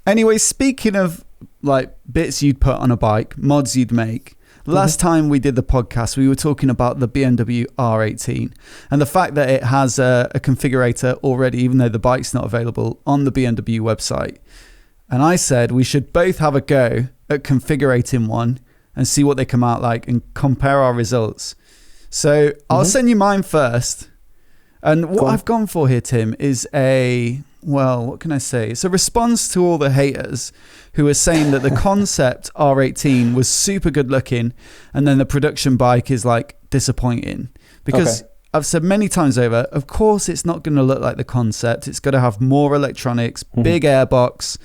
Anyway, speaking of like bits you'd put on a bike, mods you'd make. Last time we did the podcast, we were talking about the BMW R18 and the fact that it has a configurator already, even though the bike's not available on the BMW website. And I said we should both have a go at configurating one and see what they come out like and compare our results. So I'll send you mine first. And what I've gone for here, Tim, is what can I say? It's a response to all the haters who are saying that the concept R18 was super good looking and then the production bike is like disappointing. Because I've said many times over, of course it's not going to look like the concept. It's got to have more electronics, big airbox,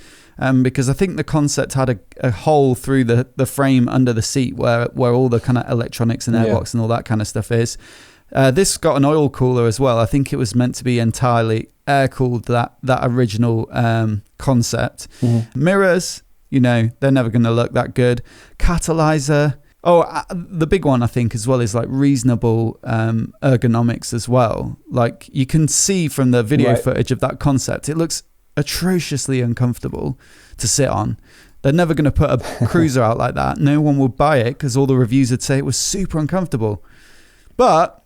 because I think the concept had a hole through the frame under the seat where all the kind of electronics and airbox and all that kind of stuff is. This got an oil cooler as well. I think it was meant to be entirely air-cooled, that original concept. Mirrors, they're never going to look that good. Catalyzer. The big one, I think, as well, is like reasonable ergonomics as well. Like you can see from the video footage of that concept, it looks atrociously uncomfortable to sit on. They're never going to put a cruiser out like that. No one would buy it because all the reviews would say it was super uncomfortable. But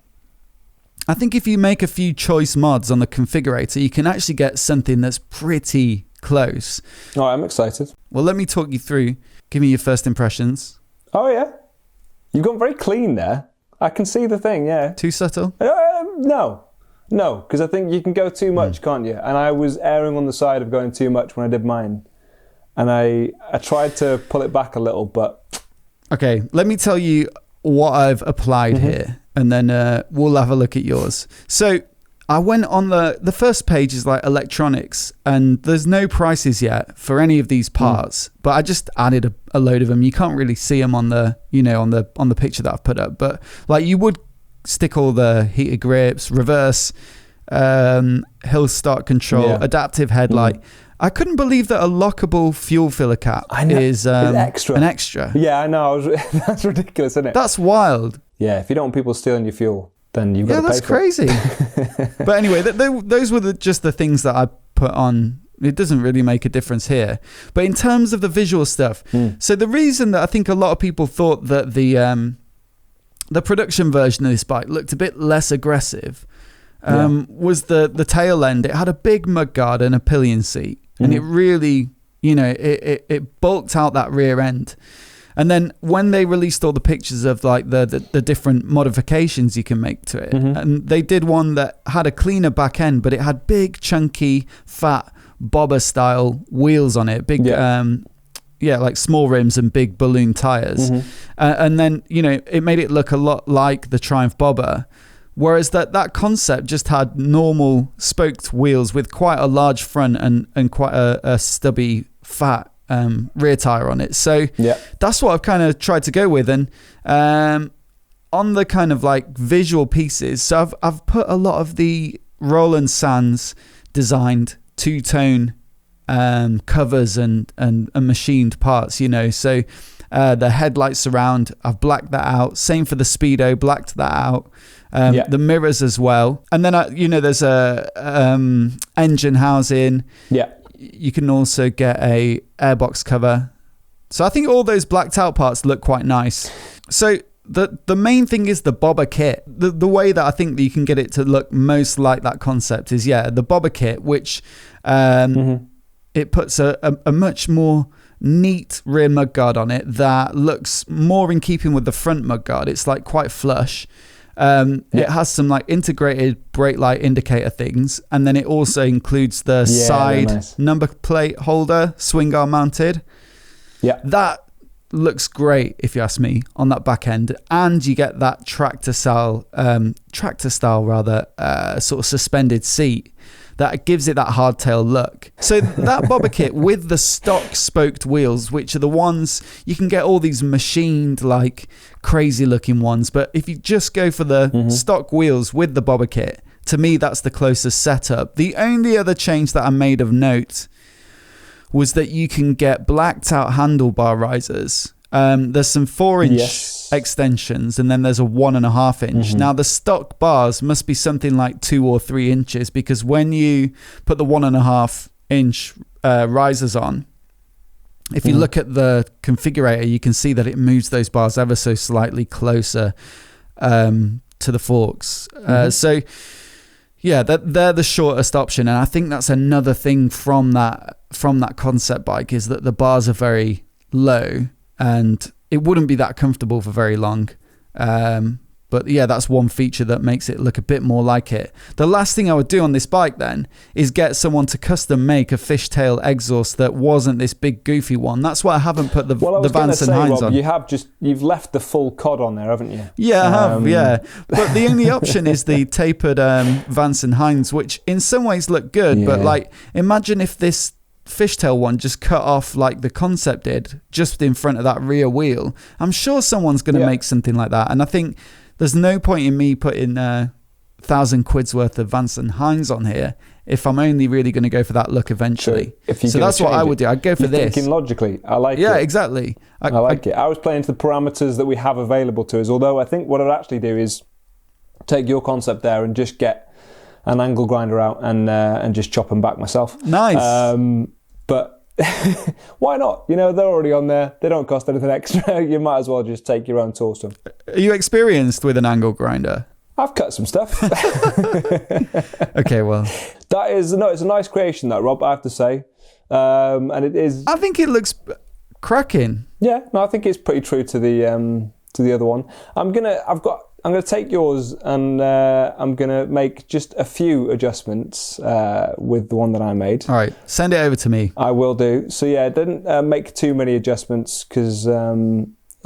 I think if you make a few choice mods on the configurator, you can actually get something that's pretty close. Oh, I'm excited. Well, let me talk you through. Give me your first impressions. Oh, yeah. You've gone very clean there. I can see the thing, yeah. Too subtle? No, because I think you can go too much, can't you? And I was erring on the side of going too much when I did mine. And I tried to pull it back a little, but... Okay, let me tell you what I've applied here, and then we'll have a look at yours. So I went on the first page is like electronics, and there's no prices yet for any of these parts, but I just added a load of them. You can't really see them on the on the picture that I've put up, but like you would stick all the heated grips, reverse, hill start control, adaptive headlight. I couldn't believe that a lockable fuel filler cap is an extra. Yeah, I know. That's ridiculous, isn't it? That's wild. Yeah, if you don't want people stealing your fuel, then you've got to pay for it. Yeah, that's crazy. But anyway, those were just the things that I put on. It doesn't really make a difference here. But in terms of the visual stuff, so the reason that I think a lot of people thought that the production version of this bike looked a bit less aggressive was the tail end. It had a big mudguard and a pillion seat. And it really, it bulked out that rear end. And then when they released all the pictures of like the different modifications you can make to it, and they did one that had a cleaner back end, but it had big, chunky, fat bobber style wheels on it, big, like small rims and big balloon tires. And then, it made it look a lot like the Triumph bobber. Whereas that concept just had normal spoked wheels with quite a large front and quite a stubby, fat rear tire on it. So that's what I've kind of tried to go with. And on the kind of like visual pieces, so I've put a lot of the Roland Sands designed two-tone covers and machined parts, So the headlight surround, I've blacked that out. Same for the Speedo, blacked that out. The mirrors as well. And then, there's a engine housing. Yeah. You can also get a airbox cover. So I think all those blacked out parts look quite nice. So the main thing is the bobber kit. The way that I think that you can get it to look most like that concept is, the bobber kit, which it puts a much more neat rear mudguard on it that looks more in keeping with the front mudguard. It's like quite flush. It has some like integrated brake light indicator things, and then it also includes the side number plate holder, swing arm mounted. Yeah, that looks great if you ask me on that back end, and you get that tractor style sort of suspended seat that gives it that hardtail look. So that bobber kit with the stock spoked wheels, which are the ones you can get all these machined like crazy looking ones, but if you just go for the stock wheels with the bobber kit, to me that's the closest setup. The only other change that I made of note was that you can get blacked out handlebar risers. There's some 4-inch extensions, and then there's a 1.5 inch. Now the stock bars must be something like 2 or 3 inches, because when you put the 1.5 inch risers on, if you look at the configurator, you can see that it moves those bars ever so slightly closer to the forks. So yeah, they're the shortest option, and I think that's another thing from that concept bike, is that the bars are very low and it wouldn't be that comfortable for very long. But yeah, that's one feature that makes it look a bit more like it. The last thing I would do on this bike then is get someone to custom make a fishtail exhaust that wasn't this big goofy one. That's why I haven't put the Vance and Hines Rob, on. You've left the full cod on there, haven't you? Yeah, I have, yeah. But the only option is the tapered Vance and Hines, which in some ways look good, but like, imagine if this fishtail one just cut off like the concept did, just in front of that rear wheel. I'm sure someone's going to make something like that, and I think there's no point in me putting £1,000 worth of Vance and Hines on here if I'm only really going to go for that look eventually. So that's what I would do. I'd go for this. Thinking logically. I like it. Yeah, exactly. I like it. I was playing to the parameters that we have available to us, although I think what I'd actually do is take your concept there and just get an angle grinder out and just chop them back myself. Nice. But why not? You know, they're already on there. They don't cost anything extra. You might as well just take your own tools to them. Are you experienced with an angle grinder? I've cut some stuff. Okay, well. It's a nice creation, that, Rob, I have to say. And it is... I think it looks cracking. Yeah, no, I think it's pretty true to the other one. I'm gonna take yours and I'm gonna make just a few adjustments with the one that I made. All right, send it over to me. I will do. So yeah, I didn't make too many adjustments because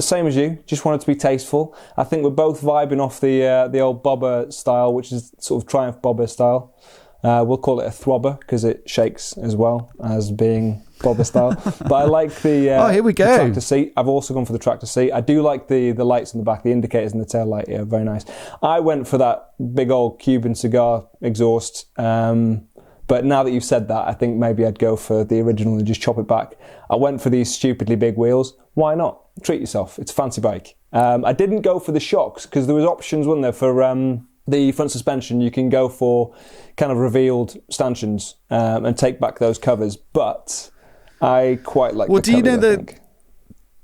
same as you, just wanted to be tasteful. I think we're both vibing off the old bobber style, which is sort of Triumph bobber style. We'll call it a throbber because it shakes as well as being bobber style. But I like the here we go. the tractor seat. I've also gone for the tractor seat. I do like the lights on the back, the indicators and the tail light. Yeah, very nice. I went for that big old Cuban cigar exhaust. But now that you've said that, I think maybe I'd go for the original and just chop it back. I went for these stupidly big wheels. Why not? Treat yourself. It's a fancy bike. I didn't go for the shocks because there was options, wasn't there, for the front suspension. You can go for kind of revealed stanchions and take back those covers. But I quite like the covers,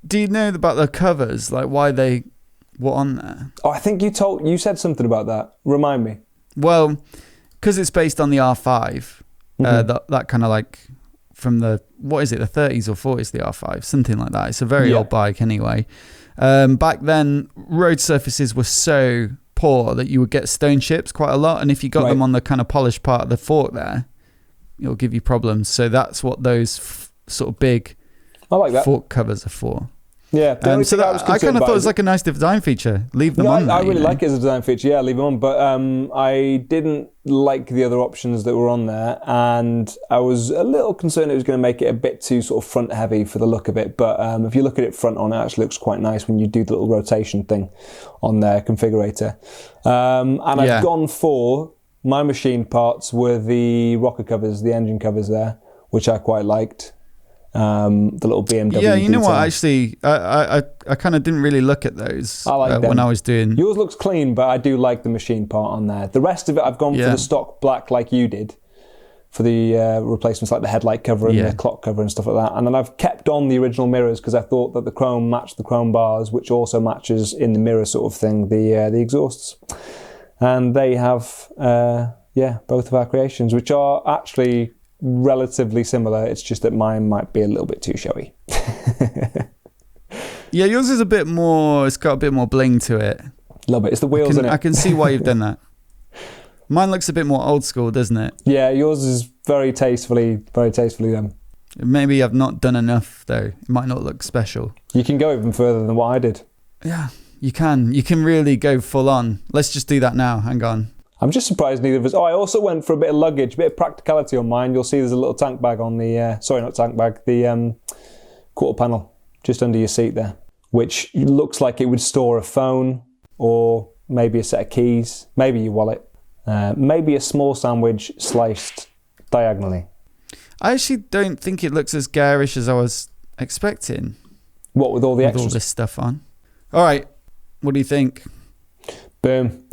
do you know about the covers? Like why they were on there? Oh, I think you said something about that. Remind me. Well, because it's based on the R5, that kind of like from the, what is it, the 30s or 40s, the R5, something like that. It's a very old bike anyway. Back then, road surfaces were so poor that you would get stone chips quite a lot, and if you got them on the kind of polished part of the fork there, it'll give you problems. So that's what those sort of big fork covers are for. Yeah, so I kind of thought it was like a nice design feature. Leave them on there. I really like it as a design feature. Yeah, leave them on. But I didn't like the other options that were on there, and I was a little concerned it was going to make it a bit too sort of front heavy for the look of it. But if you look at it front on, it actually looks quite nice when you do the little rotation thing on their configurator. And I've gone for my machine parts were the rocker covers, the engine covers there, which I quite liked. The little BMW. Yeah, you know what? Actually, I kind of didn't really look at those when I was doing. Yours looks clean, but I do like the machine part on there. The rest of it, I've gone for the stock black like you did for the replacements, like the headlight cover and the clock cover and stuff like that. And then I've kept on the original mirrors because I thought that the chrome matched the chrome bars, which also matches in the mirror sort of thing the exhausts. And they have both of our creations, which are actually relatively similar. It's just that mine might be a little bit too showy. Yeah, yours is a bit more, it's got a bit more bling to it. A little bit. It's the wheels in it. I can see why you've done that. Mine looks a bit more old school, doesn't it? Yeah, yours is very tastefully done. Maybe I've not done enough though. It might not look special. You can go even further than what I did. Yeah, you can. You can really go full on. Let's just do that now. Hang on. I'm just surprised neither of us... Oh, I also went for a bit of luggage, a bit of practicality on mine. You'll see there's a little tank bag on the... sorry, not tank bag. The quarter panel just under your seat there, which looks like it would store a phone or maybe a set of keys, maybe your wallet, maybe a small sandwich sliced diagonally. I actually don't think it looks as garish as I was expecting. What, with all the extras? With all this stuff on. All right, what do you think? Boom.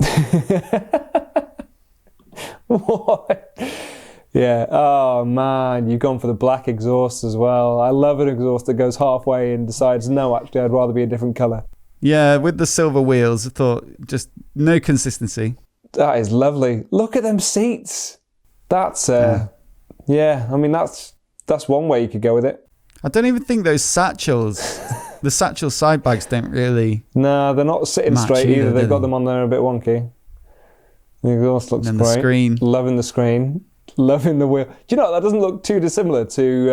What? Yeah. Oh man, you've gone for the black exhaust as well. I love an exhaust that goes halfway and decides, no, actually, I'd rather be a different colour. Yeah, with the silver wheels, I thought just no consistency. That is lovely. Look at them seats. That's yeah. I mean, that's one way you could go with it. I don't even think those satchels, the satchel side bags, don't really. No, they're not sitting straight either. They've got them on there a bit wonky. The exhaust looks great. The screen. Loving the screen. Loving the wheel. Do you know, that doesn't look too dissimilar to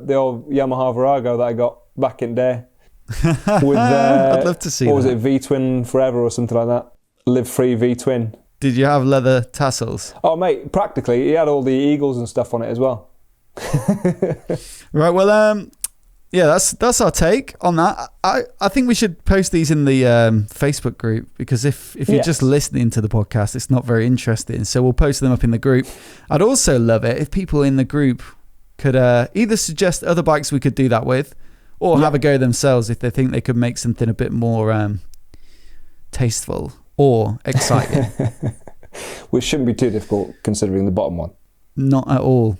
the old Yamaha Virago that I got back in day. With, I'd love to see what was it, V-Twin Forever or something like that? Live Free V-Twin. Did you have leather tassels? Oh, mate, practically. He had all the eagles and stuff on it as well. Right, well, yeah, that's our take on that. I think we should post these in the Facebook group, because if you're just listening to the podcast, it's not very interesting. So we'll post them up in the group. I'd also love it if people in the group could either suggest other bikes we could do that with, or have a go themselves if they think they could make something a bit more tasteful or exciting. Which shouldn't be too difficult considering the bottom one. Not at all.